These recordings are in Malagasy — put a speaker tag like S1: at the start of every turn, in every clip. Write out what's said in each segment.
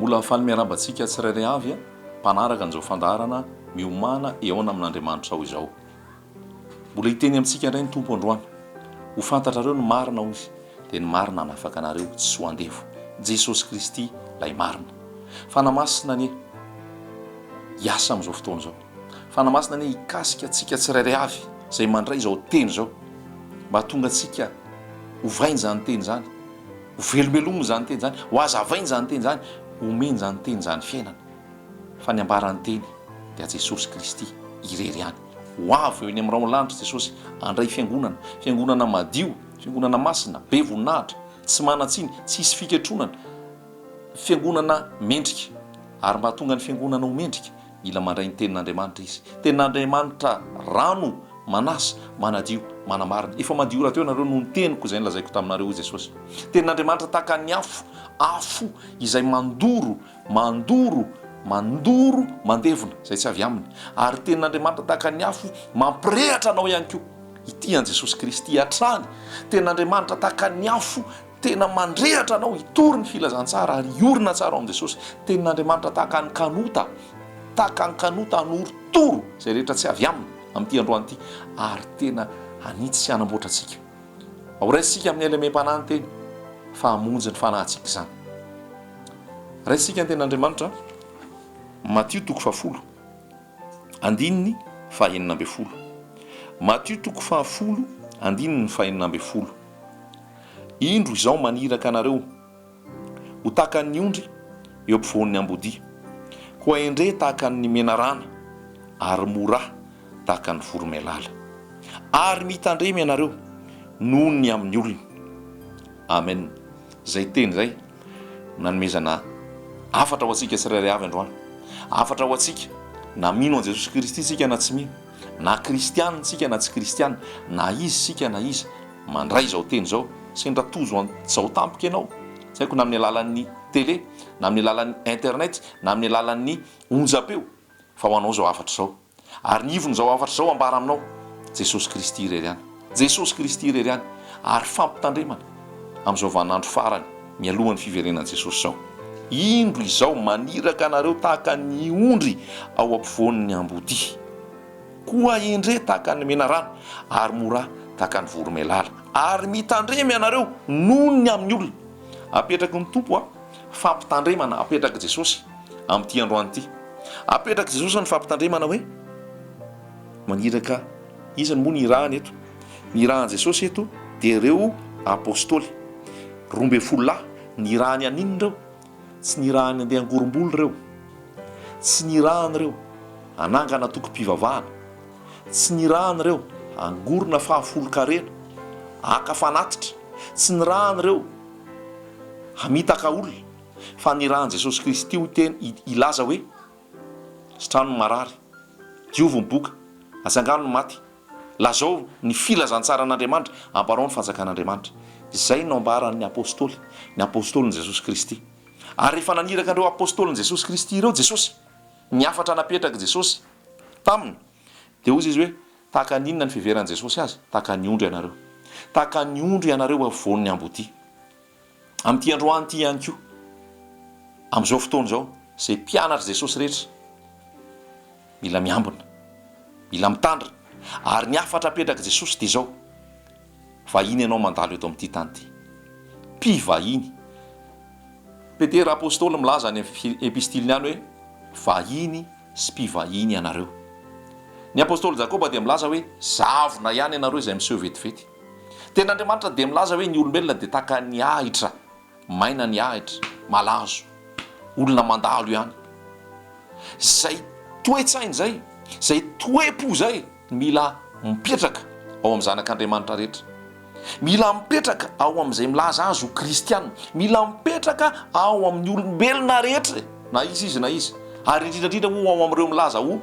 S1: mbola faly miarabantsika tsirairay avy a mpanaraka an'izao fandarana miomana eona amin'Andriamanitra ao izao. Mbola hiteny amintsika indray ny tompo androany ho fantatrareo ny marina hozy dia ny marina hanafaka anareo tsy ho andevo. Jesosy Kristy lay marina. Fanamasina anie hiasa amin'izao fotoana izao. Fanamasina anie hikasika antsika tsirairay avy izay mandray izao teny izao mba tonga antsika ho vainy zany teny zany, ho velombelomony zany teny zany, ho azavainy zany teny zany, homeny zany teny zany fiainana. Fa ny ambarany teny dia Jesosy Kristy irery ihany. Ho avy eo eny amin'ny raolanitra Jesosy andray fiangonana madio, fiangonana masina, be voninahitra, tsy manatsiny, tsy hisy fiketronana, fiangonana mendrika. Ary mba tonga ny fiangonana ho mendrika mila mandray ny tenin'Andriamanitra izy. Tenin'Andriamanitra rano, manasa, manadio, manamarina. Efa madio rahateo nareo noho ny teniko izay nolazaiko taminareo Jesosy. Tenin'Andriamanitra tahaka ny afo izay mandoro mandevona izay tsy avy aminy. Ary tenin'Andriamanitra tahaka ny afo mampirehatra anao ihany koa ity an Jesosy Kristy hatrany. Tenin'Andriamanitra tahaka ny afo tena mandrehatra anao hitory ny filazantsara ary iorina tsara ao amin'i Jesosy. Tenin'Andriamanitra tahaka ny kanota anoritoro izay rehetra tsy avy aminy amin'ity androany ity ary tena hanitsy sy hanamboatra antsika. Ao raisitsika amin'ny elemem-panahiny teny fa hamonjy ny fanahintsika izany. Raisitsika ny tenin'Andriamanitra Matthieu 10 andininy 9. Matthieu 10 andininy 9. Indro izao maniraka anareo ho tahaka ny ondry eo ampovoan'ny ambodia, koa endre tahaka ny menarana ary mora tahaka ny voromailala, ary mitandremy anareo noho ny amin'ny olona. Amen. Zay teny zay nanomezana afatra ho antsika tsirairay avy androany. Afatra ho antsika na mino an Jesosy Kristy sika na tsy mino, na kristianina sika na tsy kristianina, na izy sika na izy mandray izao teny izao. Sendra tozo zao tampoka ianao, tsy haiko na amin'ny alalan'ny télé, na amin'ny alalan'ny internet, na amin'ny alalan'ny onjapeo, fa ho anao zao afatra zao. Ary ny ivony zao afatra zao ambara aminao Jesosy Kristy irery ihany. Jesosy Kristy irery ihany ary fampitandremana amin'izao vaninandro farany mialohan'ny fiverenan'i Jesosy zao. Indro izao maniraka anareo tahaka ny ondry ao ampovoan'ny ambodia, koa endre tahaka ny menarana ary mora tahaka ny voromailala, ary mitandremy anareo noho ny amin'ny olona. Apetraky ny tompo fampitandremana, apetraky Jesosy amin'ity androany ity. Apetraky Jesosy ny fampitandremana hoe maniraka izany moa ny irahany eto. Ny irahan Jesosy eto dia ireo apôstôly 12 lahy. Ny irahany aninona reo? Tsy ny irahany andeha angorombolo reo, tsy ny irahany reo anangana tokom-pivavahana, tsy ny irahany reo angorona fahafolo-karena, akafanatitra, tsy ny rahany reo hamitaka olona, fa ny rahan Jesosy Kristy ho teny ilaza hoe sitrano marary, diovy miboka, atsangano ny maty, lazao ny filazantsara an'Andriamanitra, amparao ny fanjakan'Andriamanitra. Izay no ambaran'ny apôstôlin Jesosy Kristy. Ary rehefa naniraka andreo apôstôlin Jesosy Kristy ireo Jesosy, ny afatra napetraky Jesosy taminy, dia hozy izy hoe tahaka n'inona ny fiveran'i Jesosy azy? Tahaka ny ondry ianareo. Tahaka ny ondry ianareo avoan'ny ambodia. Amin'ity androany ity ihany koa, amin'izao fotoana izao, izay mpianatra Jesosy rehetra mila miambina, mila mitandrina. Ary ny afatra apetraky Jesosy dia izao: vahiny ianao mandalo eto amin'ity tany ity. Mpivahiny. Petera apôstôly milaza ny epistiliny ihany hoe vahiny sy mpivahiny ianareo. Ny apôstôly Jakoba dia milaza hoe zavona ihany ianareo izay miseho vetivety. Tenin'Andriamanitra dia milaza hoe ny olombelona dia tahaka ny ahitra, maina ny ahitra, malazo, olona mandalo ihany. Zay toe-tsainy zay, zay toe-po zay mila mipetraka ao amin'ny zanak'Andriamanitra rehetra. Mila mipetraka ao amin'izay milaza azy ho kristianina, mila mipetraka ao amin'ny olombelona rehetra, na izy na izy. Ary indrindrandrindra ho ao amin'ireo milaza ho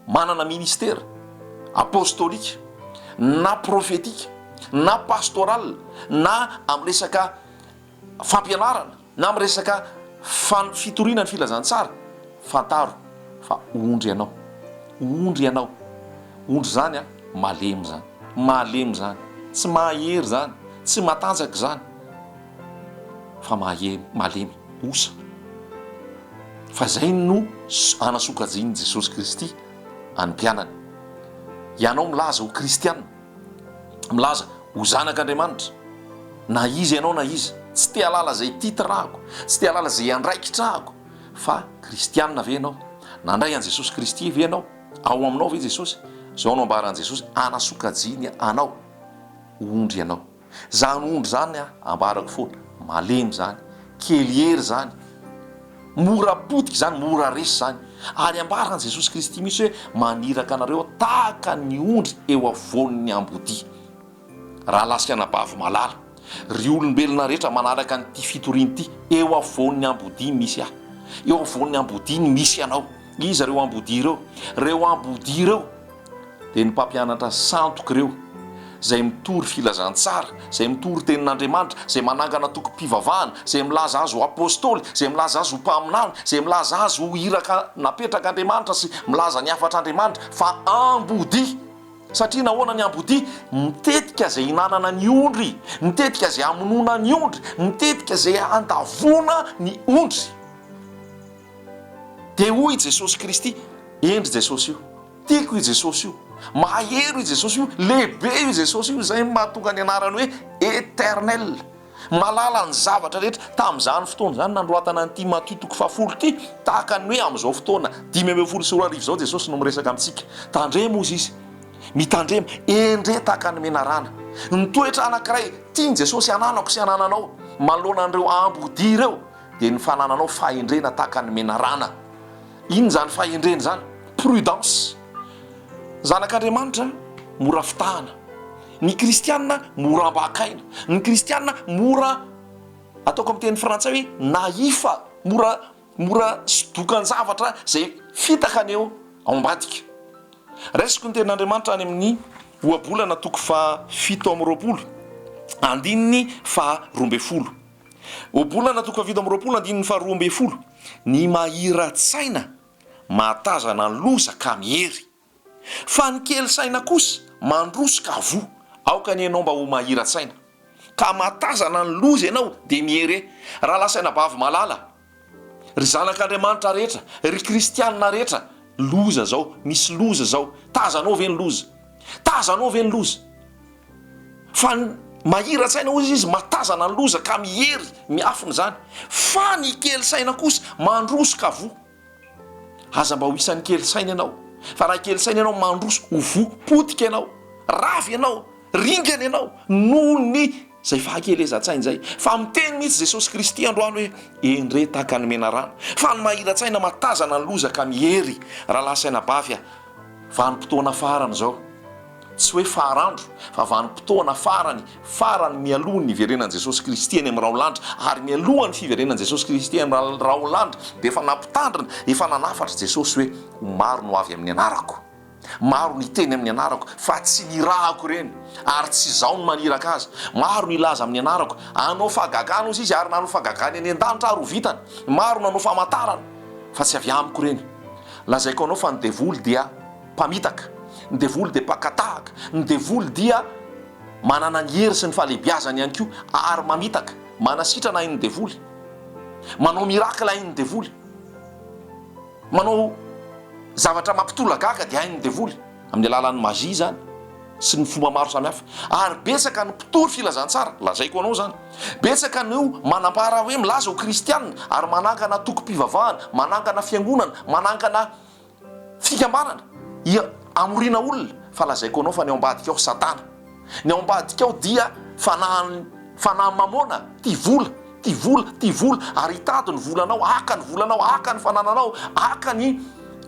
S1: manana ministera apôstôlika, na profetika, na pastoral, na amin'ny resaka fampianarana, na amin'ny resaka fitoriana ny filazantsara. Fantaro fa ondry ianao, ondry ianao. Ondry zany malemy zany, malemy zany, tsy mahery zany, tsy matanjaka zany, fa malemy, osa. fa zay no anasokajiny Jesosy Kristy any mpianany. Ianao milaza ho kristianina, milaza ho zanak'Andriamanitra, na izy ianao na izy, tsy te halala zay titrahako, tsy te halala zay andraikitrahako, fa kristianina ve ianao, nandray an Jesosy Kristy ve ianao, ao aminao ve Jesosy? Zao no ambaran'i Jesosy, anasokajiny anao, ondry ianao. Zany ondry zany ambarako foana, malemy zany, kelihery zany, mora potika zany, mora resy zany. Ary ambaran'i Jesosy Kristy misy hoe maniraka anareo tahaka ny ondry eo avoan'ny ambodia. Raha lasika anabavy malala, ry olombelona rehetra manaraka nyity fitoriany ity, eo avoan'ny ambodia misy aho, eo avoan'ny ambodia ny misy anao. Iza reo ambodia ireo? Reo ambodia ireo dia ny mpampianatra santoka ireo, zay mitory filazantsara, zay mitory tenin'Andriamanitra, zay manangana tokom-pivavahana, zay milaza azy ho apôstôly, zay milaza azy ho mpaminany, zay milaza azy ho iraka napetraka Andriamanitra sy milaza ny afatr'Andriamanitra, fa ambodia. Satria nahoana ny ambodia? Mitetika zay hinanana ny ondry, mitetika zay amonona ny ondry, mitetika zay andavona ny ondry. Dia hoy Jesosy Kristy, endry Jesosy io, tiako i Jesosy io, mahery i Jesosy io, lehibe i Jesosy io, zay mahatonga ny anarany hoe éternel, malala ny zavatra rehetra. Tamin'izany fotoana zany nandroatana an'ity Matthieu 7 ity, tahaka ny hoe amin'izao fotoana 5:10 zao Jesosy no miresaka amintsika. Tandremo izy izy, mitandrema, endre tahaka ny menarana. Ny toetra anankiray tiany Jesosy ananako sy anananao manoloana an'ireo ambodia ireo dia ny fanananao fahendrena tahaka ny menarana. Ino zany fahendrena zany? Prudence. Zanak'Andriamanitra mora fitahana, ny kristianina mora ambakaina, ny kristianina mora, ataoko amin'ny teny frantsay hoe naifa, mora sidokan'ny zavatra zay fitaka ny eo ao ambadika. Raisiko ny tenin'Andriamanitra any amin'ny ohabolana 7:20, andininy 12. Ohabolana 7:20, andininy 12. Ny mahira-tsaina mahatazana ny loza ka mihery, fa ny kely saina kosa mandrosoka avo. Aoka ny ianao mba ho mahira-tsaina ka mahatazana ny loza ianao dia mihery. Raha lasaina bavy malala, ry zanak'Andriamanitra rehetra, ry kristianina rehetra, loza zao, misy loza zao, tazanao ve ny loza? Tazanao ve ny loza? Fa mahira-tsaina ozy izy matazana ny loza ka mihery, miafiny zany. Fa ny kely saina kosa mandrosoka avo. Aza mba ho isan'ny kely saina ianao, fa raha kely saina ianao mandroso ovo, potika ianao, ravy ianao, ringana ianao noho ny zay fahakelezan-tsaina zay. Fa miteny mihitsy Jesosy Kristy androany hoe endre tahaka ny menarana, fa ny mahira-tsaina matazana ny loza ka mihery. Raha lasaina bavy vanim-potoana farany zao, tsy hoe farandro fa vanim-potoana farany mialohan'ny iverenan'i Jesosy Kristy eny amin'ny raolandra, ary mialohan'ny fiverenan'i Jesosy Kristy eny amin'ny raolandra dia efa nampitandrina, efa nanafatra Jesosy hoe maro no avy amin'ny anarako, maro ny teny amin'ny anarako, fa tsy nirahako ireny, ary tsy izaho no maniraka azy. Maro ny ilaza amin'ny anarako, anao fahagagana ozy izy, ary nanao fahagagana eny an-danitra ary ho vitany. Maro nanao famantarana, fa tsy avy amiko ireny. Lazaiko anao fa ny devoly dia mpamitaka, ny devoly dia mpakatahaka, ny devoly dia manana ny hery sy ny fahalebiazany ihany koa, ary mamitaka, manasitrana iny devoly, manao mirakla iny devoly, manao zavatra mampitolagaka dia hainy devoly amin'ny alalan'ny magia zany sy ny fomba maro samihafa. Ary betsaka ny mpitory filazantsara, lazaiko anao zany, betsaka no manambara hoe milaza ho kristianina ary manangana tokom-pivavahana, manangana fiangonana, manangana fikambanana amorina olona. Fa lazaiko anao fa ny ao ambadika ao satana, ny ao ambadika ao dia fanahy mamona, ty vola, ary hitady ny volanao, aka ny volanao, aka ny fanananao, aka ny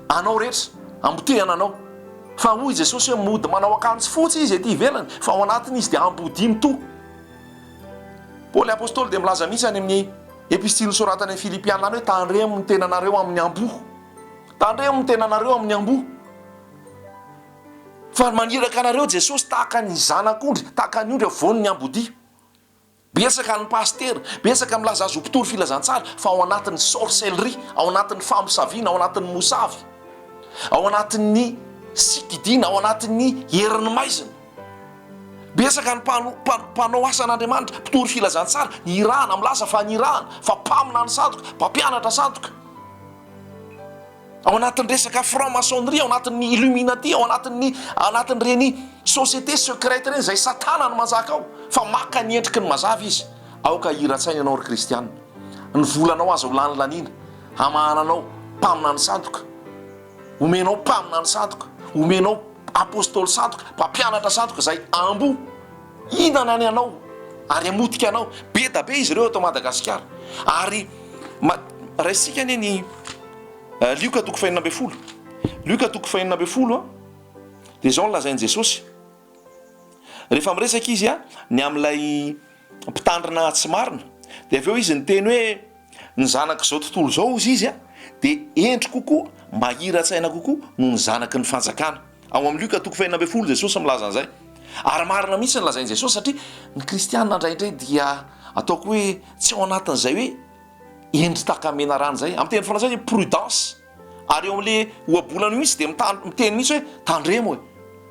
S1: anao rehetra, ambotehana anao. Fa hoy Jesosy hoe mody manao akanjo fotsy izy ety ivelany, fa ao anatiny izy dia ambodia mito. Paoly apôstôly dia milaza mihitsy any amin'ny epistily soratany amin'ny Filipianina hoe tandremo ny tenanareo amin'ny amboho, tandremo ny tenanareo amin'ny amboho. Fa maniraka anareo Jesosy tahaka ny zanak'ondry, tahaka ny ondry avoan'ny ny ambodia. Betsaka ny pastera, betsaka milaza azy ho mpitory filazantsara, fa ao anatin'ny sorcellerie, ao anatin'ny famosaviana, ao anatin'ny mosavy, ao anatin'ny sikidina, ao anatin'ny herin'ny maizina. Betsaka ny mpanao asan'Andriamanitra, mpitory filazantsara, ny irahana milaza fa ny irahana, fa mpamina ny sandoka, mpampianatra sandoka. ao anatin'ny resaka franc-maçonnerie, ao anatin'ny illuminati, ao anatin'ireny société secrète reny zay satana no manjaka ao fa maka ny endriky ny mazava izy. Aoka hiratsaina ianao ry kristianina, ny volanao aza ho lany lanina, amahananao mpamina ny sandoka, omenao mpamina ny sandoka, omenao apôstôly sandoka, mpampianatra sandoka zay ambo inana ny anao ary amotika anao. Be da be izy ireo atao Madagasikara. Ary raisika anie ny Lioka 5:20, Lioka 5:20 dia zao no lazain'i Jesosy rehefa miresaka izy ny amin'ilay mpitandrina tsy marina, dia avy eo izy niteny hoe ny zanak'izao tontolo zao izy dia endry kokoa, mahira-tsaina kokoa noho ny zanaky ny fanjakana. Ao amin'ny Lioka 5:20 Jesosy milaza an'izay. Ary marina mihitsy ny lazain'i Jesosy satria ny kristianina indraindray dia ataoko hoe tsy ao anatin'izay hoe endry takamena rano zay, amin'ny teny frantsay hoe prudence. Ary eo amin'le ohabolana mihitsy dia miteny mihitsy hoe tandremo,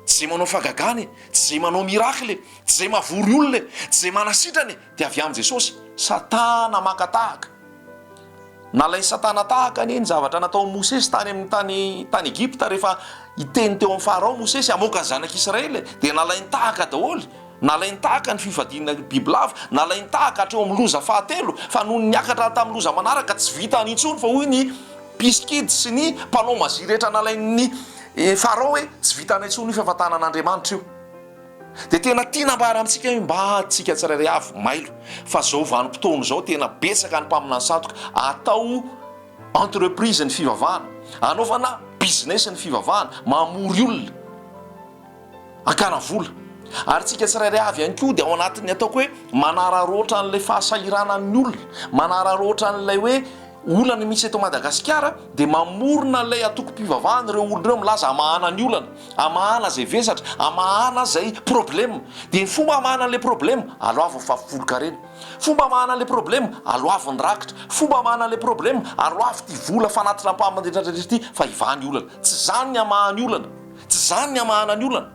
S1: tsy zay manao fagagany, tsy zay manao mirakle, tsy zay mavory olona, tsy zay manasitrany, dia avy amin'i Jesosy satana makatahaka. Nalainy satana tahaka anie ny zavatra nataon'i Mosesy tany amin'ny tany Egypta rehefa iteny teo amin'ny Farao Mosesy hamoaka ny zanak'Israely, dia nalainy tahaka daholy. Nalainy tahaka ny fivadiana bibilava, nalainy tahaka hatreo amin'ny loza fahatelo, fa noho niakatra tamin'ny loza manaraka tsy vita n'intsony fa hoy ny piskidy sy ny mpanao mazy rehetra nalain'ny Farao hoe tsy vita n'intsony io fahafatanan'Andriamanitra io. Dia tena tia nambara amintsika hoe mba tsika tsirairay avy mailo fa zao vanim-potoana zao tena betsaka ny mpamina ny sandoka, atao entreprise ny fivavahana, anaovana business ny fivavahana, mamory olona, akana vola. Ary tsika tsirairay avy ihany koa dia ao anatin'ny ataoko hoe manararoatra an'ilay fahasahiranan'ny olona, manararoatra an'ilay hoe olana misy eto Madagasikara, dia mamorona ilay atoko-pivavahana ireo olona ireo milaza amahana ny olana, amahana zay vesatra, amahana zay problème. Dia ny fomba amahana an'ilay problème aloava fafoloka reny, fomba amahana an'ilay problème aloava ny rakitra, fomba amahana an'ilay problème aloava ty vola fanatitra mpamandetrarehetra ty fa ivany olana. Tsy zany ny amahany olana, tsy zany ny amahana ny olana,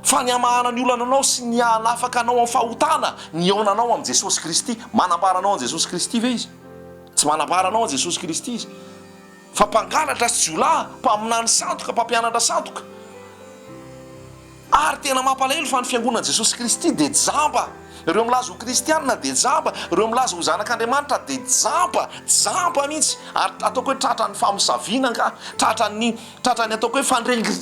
S1: fa ny amahana ny olana anao sy ny anafaka anao amin'ny fahotana ny aonanao amin'i Jesosy Kristy. Manambaranao an'i Jesosy Kristy ve izy? Tsy manambaranao an'i Jesosy Kristy izy, fa mpangalatra sy jiolahy, mpaminany sandoka, mpampianatra sandoka. Ary tena mampalahelo fa ny fiangonan'i Jesosy Kristy dia jamba. Ireo milaza ho kristianina dia jamba, ireo milaza ho zanak'Andriamanitra dia jamba mihitsy. Ary ataoko hoe tratran'ny famosaviana ka, tratrany ataoko hoe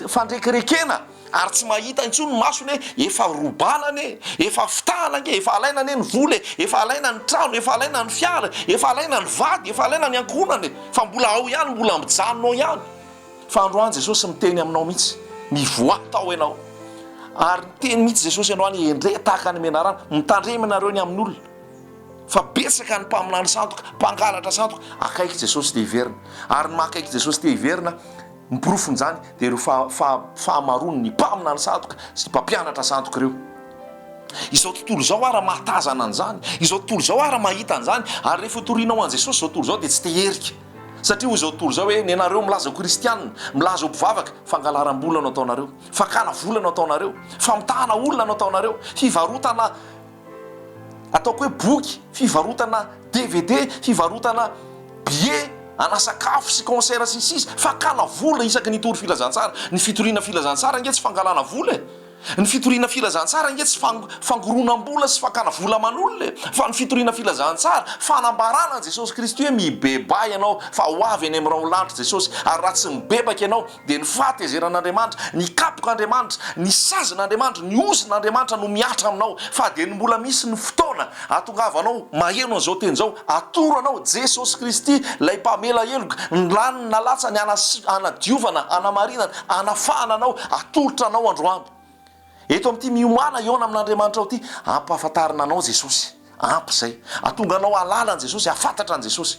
S1: fandrekerekena. Ary tsy mahita intsony ny masony hoe efa robalany, efa fitahana, efa alaina ny vola, efa alaina ny trano, efa alaina ny fiara, efa alaina ny vady, efa alaina ny ankonany, fa mbola ao ihany, mbola mijanonao ihany. Fa androany Jesosy miteny aminao mihitsy, mivoatao ianao. Ary miteny mihitsy Jesosy androany endre tahaka ny mena rano, mitandremanareo ny amin'ny olona. Fa betsaka ny mpaminany sandoka, mpangalatra sandoka, akaiky Jesosy dia hiverina. Ary makaiky Jesosy dia hiverina, miporofony zany dia ireo fahamarony ny mpamina ny sandoka sy mpampianatra sandoka ireo. Izao tontolo zao ara mahatazana an'izany, izao tontolo zao ara mahita an'izany. Ary rehefa torinao an' Jesosy zao tontolo zao dia tsy te herika, satria izao tontolo zao hoe nenareo milaza ho kristianina, milaza ho mpivavaka, fangalaram-bola no ataonareo, fakana vola no ataonareo, famitahana olona no ataonareo, fivarotana ataoko hoe boky, fivarotana DVD, fivarotana billet ana sakafo sy concert sisy, fakana vola isaky ny tory filazantsara. Ny fitoriana filazantsara nge tsy fangalana vola, ny fitoriana filazantsara nge tsy fangoronam-bola sy fakana vola man'olona, fa ny fitoriana filazantsara fanambarana an' Jesosy Kristy hoe mibeba ianao fa ho avy any amin'irao lanitra Jesosy. Ary raha tsy mibebaka ianao dia ny fahatezeran'Andriamanitra, ny kapok'Andriamanitra, ny sazin'Andriamanitra, ny ozin'Andriamanitra no miatra aminao. Fa dia ny mbola misy ny fotoana atongavanao maheno an'izao teny zao, atoro anao Jesosy Kristy lay mpamela heloka, ny laniny nalatsa ny anadiovana, anamarinana, anafahana anao, atolotra anao androany. Eto amin'ity miomana iona amin'Andriamanitra ao ity, ampahafantarina anao Jesosy, ampy zay, atonga anao alala an' Jesosy, afantatra an' Jesosy.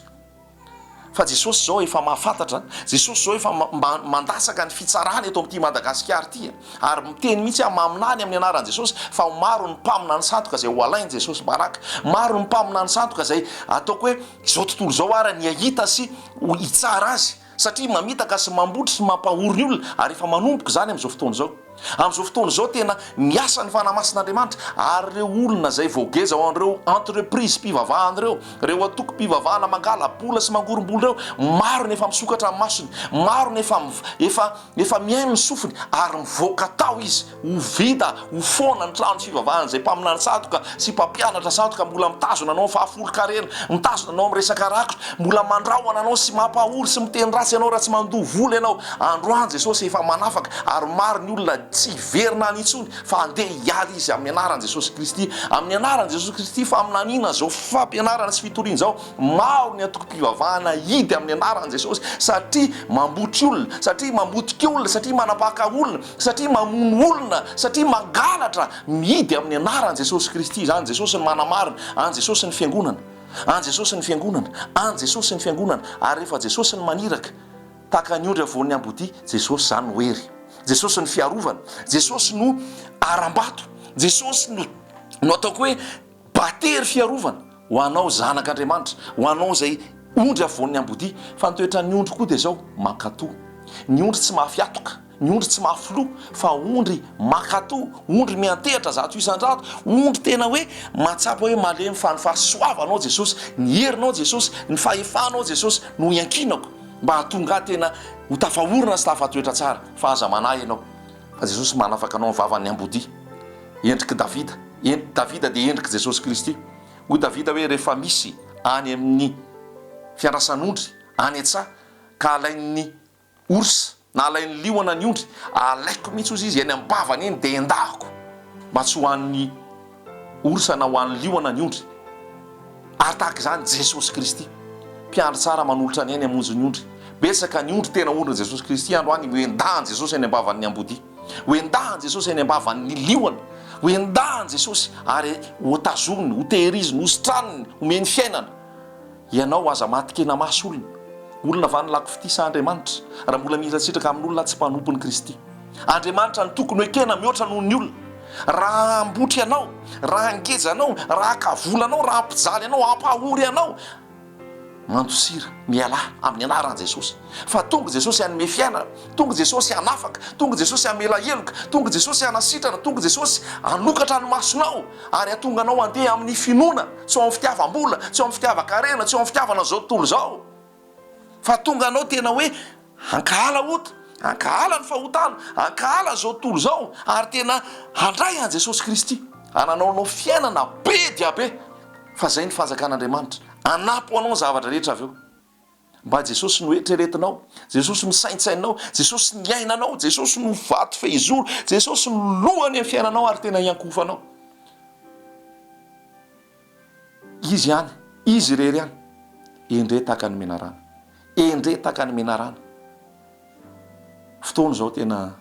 S1: Fa Jesosy zao efa mahafantatra, Jesosy zao efa mandasaka ny fitsarany eto amin'ity Madagasikara ity. Ary miteny mihitsy maminany amin'ny anaran'i Jesosy fa ho maro ny mpamina ny sandoka zay ho alainy Jesosy baraka, maro ny mpamina ny sandoka zay ataoko hoe izao tontolo zao ara ny ahita sy ho hitsara azy, satria mamitaka sy mambotra sy mampahoriny olona. Ary efa manomboka zany amin'izao fotoana zao, Amin'izao fotoana izao tena miasa ny fanamasin'Andriamanitra ary reo olona zay voageza ho an'ireo entreprise mpivavahana reo atoko mpivavahana mangala bola sy mangorombola reo, maro ny efa misokatra amin'ny masony, maro ny efa miaino ny sofiny ary mivoaka tao izy ho vita ho foana ny trano fivavahana zay mpaminany satroka sy mpampianatra satroka mbola mitazona anao fahafolo-karena, mitazona anao amin'ny resaka rakitra, mbola mandrahona anao sy mampahory sy miteny ratsy ianao raha tsy mandoha vola ianao. Androany Jesosy efa manafaka ary maro ny olona tsy verina an'intsony fa andeha hialy izy amin'ny anaran'i Jesosy Kristy. Amin'ny anaran'i Jesosy Kristy fa amin'anina zao fampianarana sy fitoriana zao maro ny atoko-pivavahana hidy amin'ny anaran'i Jesosy satria mambotry olona, satria mambotika olona, satria manapaka olona, satria mamono olona, satria mangalatra mihidy amin'ny anaran'i Jesosy Kristy. Zany Jesosy ny manamarina, any Jesosy ny fiangonana, any Jesosy ny fiangonana, any Jesosy ny fiangonana. Ary rehefa Jesosy ny maniraka tahaka ny ondry voan'ny ambodia, Jesosy zany no hery, Jesosy ny fiarovana, Jesosy no aram-bato, Jesosy no ataoko hoe batery fiarovana ho anao zanak'Andriamanitra, ho anao zay ondry voan'ny ambodia. Fa ny toetran'ny ondry koa dia zao mankatoa. Ny ondry tsy mafiatoka, ny ondry tsy mafilo, fa ondry mankatoa, ondry miantehatra zato isan-jato, ondry tena hoe matsapa hoe malemy fa ny fahasoavanao Jesosy, ny herinao Jesosy, ny fahefanao Jesosy no iankinako mba hahatonga tena ho tafaorina sy tafatoetra tsara. Fa aza manahy ianao fa Jesosy manafaka anao ny vavan'ny ambodia, endriky Davida. Davida dia endriky Jesosy Kristy. Hoy Davida hoe rehefa misy any amin'ny fiandrasan'ondry any an-tsaha ka alain'ny orsa na alain'ny liona ny ondry, alaiko mihitsy ozy izy eny amin'ny bavany eny dia endahako mba tsy ho an'ny orsa na ho an'ny liona ny ondry. Ary tahaka izany Jesosy Kristy mpiandry tsara manolotra ny ainy hamonjy ny ondry. Betsaka ny ondry tena ondry Jesosy Kristy androany ho endahan Jesosy eny ambavan'ny ambodia, ho endahan Jesosy eny ambavan'ny liona, ho endahan Jesosy ary ho tazominy, ho tehiriziny, ho sitraniny, homeny fiainana. Ianao aza matikena maso olona va ny lako fitisa Andriamanitra raha mbola mihira-tsitraka amin'olona tsy mpanompo ny Kristy. Andriamanitra ny tokony hoekena mihoatra noho ny olona. Raha ambotry anao, raha angeza anao, raha akavola anao, raha ampijaly anao, ampahory anao, mandosira miala amin'ny anaran'i Jesosy. Fa tonga Jesosy hanome fiainana, tonga Jesosy hanafaka, tonga Jesosy hamela heloka, tonga Jesosy hanasitrana, tonga Jesosy hanokatra ny masonao ary hatonga anao handeha amin'ny finoana, tsy ho amin'ny fitiavam-bola, tsy ho amin'ny fitiavan-karena, tsy ho amin'ny fitiavana zao tontolo zao. Fa tonga anao tena hoe hankahala ota, hankahala ny fahotana, hankahala zao tontolo zao ary tena handray an Jesosy Kristy, hananaonao fiainana be dia be. Fa zay ny fanjakan'Andriamanitra, anapo anao zavatra rehetra avy eo mba Jesosy no eritreretinao, Jesosy no saintsainao, Jesosy ny ainanao, Jesosy no vato fehizoro, Jesosy no lohany amin'ny fiainanao ary tena iankofanao. Izy ihany, izy irery ihany endre tahaka ny menarana, endre tahaka ny menarana. Fotoana zao tena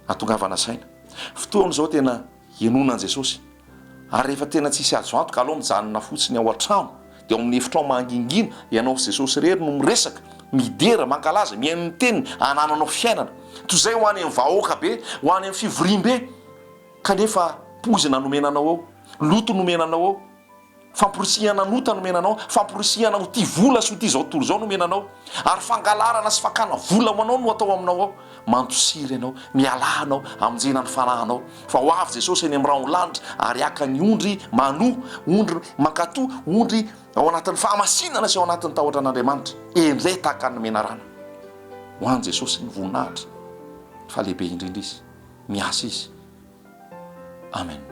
S1: atongavana saina, fotoana zao tena henonan Jesosy. Ary rehefa tena tsisy azo antoka aloha mijanona fotsiny ao an-trano dia ao amin'ny efitrano mangingina ianao Jesosy rery no miresaka, midera, mankalaza, mihaino ny teniny, hanananao fiainana. Toy izay ho any amin'ny vahoaka be, ho any amin'ny fivoriam-be kanefa pozina nomenanao ao, loto nomenanao ao, famporisihana nota nomenanao, famporisihana ho ty vola sy ho ty zao tontolo zao nomenanao, ary fangalarana sy fakana vola manao no atao aminao ao. Mandosiry ianao, mialanao, amonjena ny fanahinao. Fa ho avy Jesosy eny amin'ny rano lanitra ary aka ny ondry manoha, ondry mankatoa, ondry ao anatin'ny fahamasinana sy ao anatin'ny tahotra an'Andriamanitra. Endray tahaka ny menarana. Ho an'i Jesosy ny voninahitra, fa lehibe indrindra izy, miasa izy. Amen.